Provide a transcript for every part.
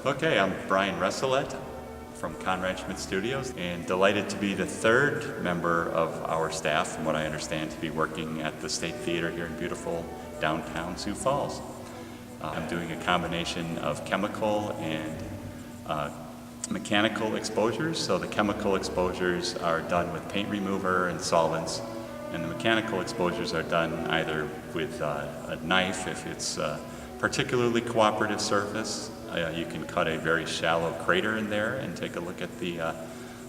Okay, I'm Brian Resselet from Conrad Schmidt Studios, and delighted to be the third member of our staff, from what I understand, to be working at the State Theater here in beautiful downtown Sioux Falls. I'm doing a combination of chemical and mechanical exposures. So the chemical exposures are done with paint remover and solvents, and the mechanical exposures are done either with a knife if it's a particularly cooperative surface. You can cut a very shallow crater in there and take a look at the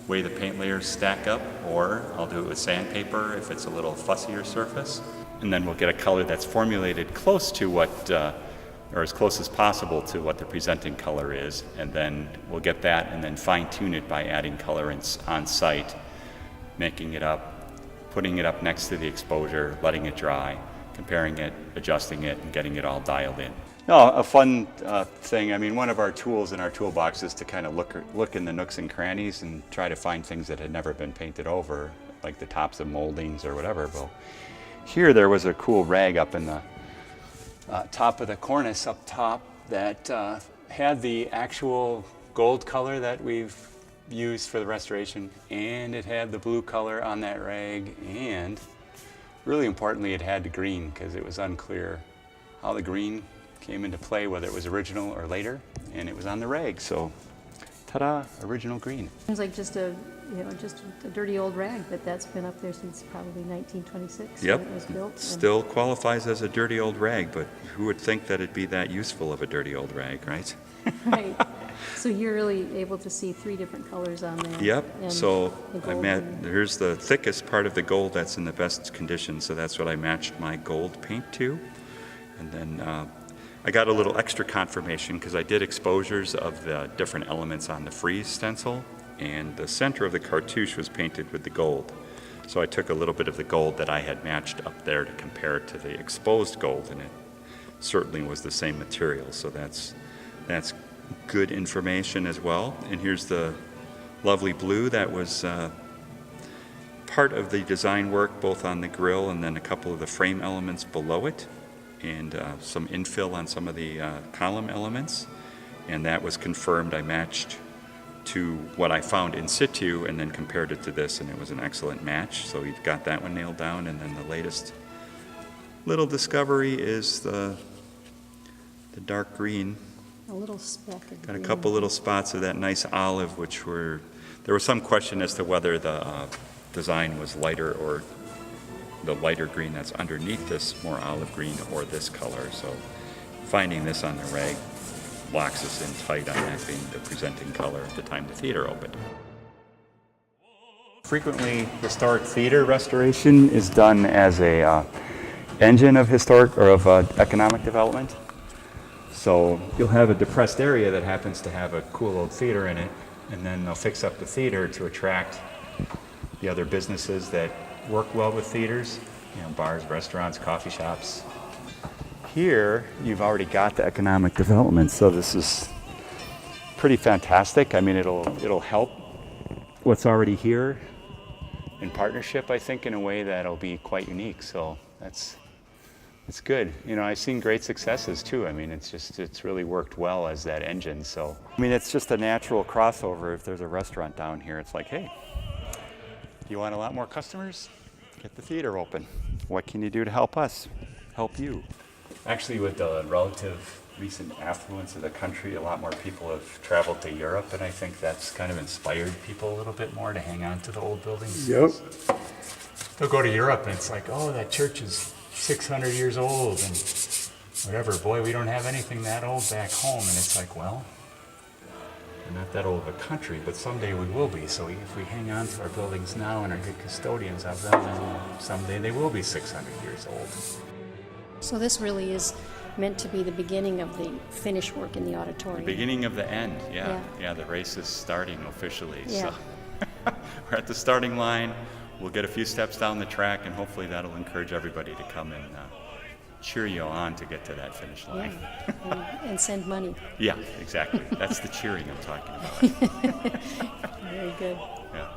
way the paint layers stack up, or I'll do it with sandpaper if it's a little fussier surface. And then we'll get a color that's formulated close to what, or as close as possible to what the presenting color is, and then we'll get that and then fine tune it by adding colorants on site, making it up, putting it up next to the exposure, letting it dry, comparing it, adjusting it, and getting it all dialed in. No, a fun thing, I mean, one of our tools in our toolbox is to kind of look in the nooks and crannies and try to find things that had never been painted over, like the tops of moldings or whatever. Well, here there was a cool rag up in the top of the cornice up top that had the actual gold color that we've used for the restoration, and it had the blue color on that rag, and really importantly it had the green, because it was unclear how the green came into play, whether it was original or later, and it was on the rag. So, ta-da! Original green. Seems like just a dirty old rag, but that's been up there since probably 1926. Yep. When it was built. Still qualifies as a dirty old rag, but who would think that it'd be that useful of a dirty old rag, right? Right. So you're really able to see three different colors on there. Yep. And So the here's the thickest part of the gold that's in the best condition. So that's what I matched my gold paint to, and then. I got a little extra confirmation because I did exposures of the different elements on the frieze stencil, and the center of the cartouche was painted with the gold. So I took a little bit of the gold that I had matched up there to compare it to the exposed gold, and it certainly was the same material. So that's good information as well. And here's the lovely blue that was part of the design work, both on the grill and then a couple of the frame elements below it, and some infill on some of the column elements, and that was confirmed. I matched to what I found in situ and then compared it to this, and it was an excellent match. So we've got that one nailed down, and then the latest little discovery is the dark green. A little speck of Got a green. couple little spots of that nice olive, which there was some question as to whether the design was lighter, or the lighter green that's underneath this more olive green, or this color. So finding this on the rag locks us in tight on that being the presenting color at the time the theater opened. Frequently, historic theater restoration is done as a engine of historic or of economic development. So you'll have a depressed area that happens to have a cool old theater in it, and then they'll fix up the theater to attract the other businesses that work well with theaters, bars, restaurants, coffee shops. Here, you've already got the economic development, so this is pretty fantastic. I mean, it'll help what's already here in partnership, I think, in a way that'll be quite unique. So it's good. I've seen great successes too. I mean, it's really worked well as that engine. So, I mean, it's just a natural crossover. If there's a restaurant down here, it's like, hey, you want a lot more customers? Get the theater open. What can you do to help us? Help you. Actually, with the relative recent affluence of the country, a lot more people have traveled to Europe, and I think that's kind of inspired people a little bit more to hang on to the old buildings. Yep. They'll go to Europe and it's like, oh, that church is 600 years old and whatever. Boy, we don't have anything that old back home. And it's like, well, we're not that old of a country, but someday we will be. So if we hang on to our buildings now and are good custodians of them, then someday they will be 600 years old. So this really is meant to be the beginning of the finish work in the auditorium. Beginning of the end, yeah. The race is starting officially. Yeah. So we're at the starting line. We'll get a few steps down the track, and hopefully that'll encourage everybody to come and cheer you on to get to that finish line. Yeah. And send money. Yeah, exactly. That's the cheering I'm talking about. Very good. Yeah.